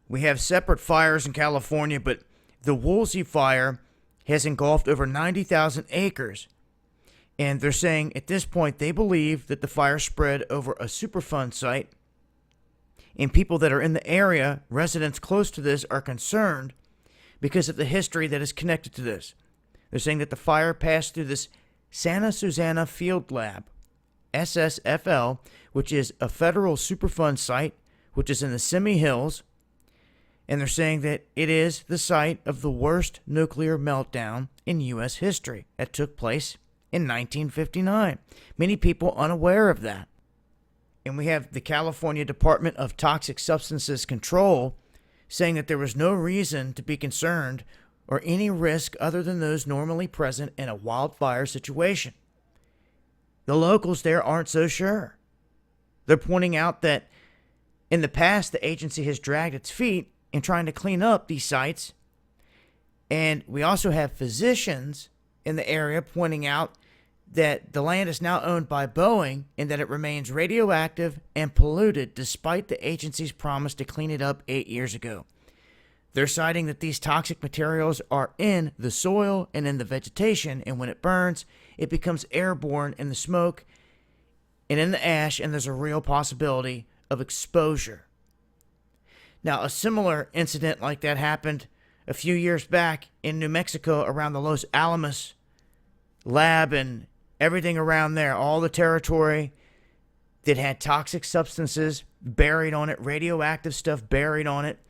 We have separate fires in California, but the Woolsey fire has engulfed over 90,000 acres. And they're saying at this point they believe that the fire spread over a Superfund site. And people that are in the area, residents close to this, are concerned because of the history that is connected to this. They're saying that the fire passed through this Santa Susana Field Lab, SSFL, which is a federal Superfund site, which is in the Simi Hills. And they're saying that it is the site of the worst nuclear meltdown in U.S. history that took place in 1959. Many people unaware of that. And we have the California Department of Toxic Substances Control saying that there was no reason to be concerned or any risk other than those normally present in a wildfire situation. The locals there aren't so sure. They're pointing out that in the past, the agency has dragged its feet in trying to clean up these sites. And we also have physicians in the area pointing out that the land is now owned by Boeing and that it remains radioactive and polluted despite the agency's promise to clean it up 8 years ago. They're citing that these toxic materials are in the soil and in the vegetation, and when it burns, it becomes airborne in the smoke and in the ash, and there's a real possibility of exposure. Now, a similar incident like that happened a few years back in New Mexico around the Los Alamos lab and everything around there, all the territory that had toxic substances buried on it, radioactive stuff buried on it.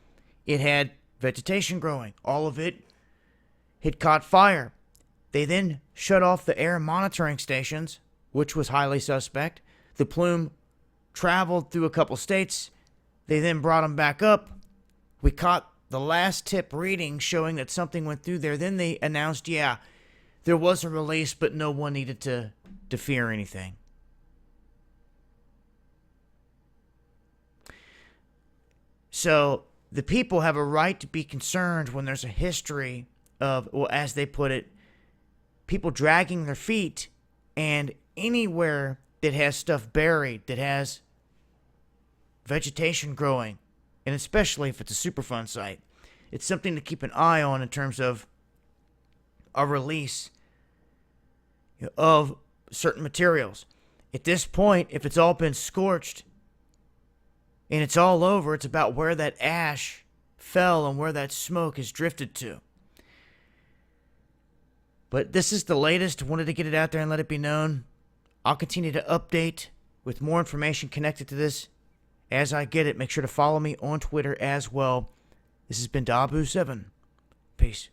It had vegetation growing. All of it had caught fire. They then shut off the air monitoring stations, which was highly suspect. The plume traveled through a couple states. They then brought them back up. We caught the last tip reading showing that something went through there. Then they announced, yeah, there was a release, but no one needed to fear anything. So the people have a right to be concerned when there's a history of, well, as they put it, people dragging their feet, and anywhere that has stuff buried, that has vegetation growing, and especially if it's a Superfund site, it's something to keep an eye on in terms of a release of certain materials. At this point, if it's all been scorched and it's all over, it's about where that ash fell and where that smoke has drifted to. But this is the latest. Wanted to get it out there and let it be known. I'll continue to update with more information connected to this as I get it. Make sure to follow me on Twitter as well. This has been Dabu7. Peace.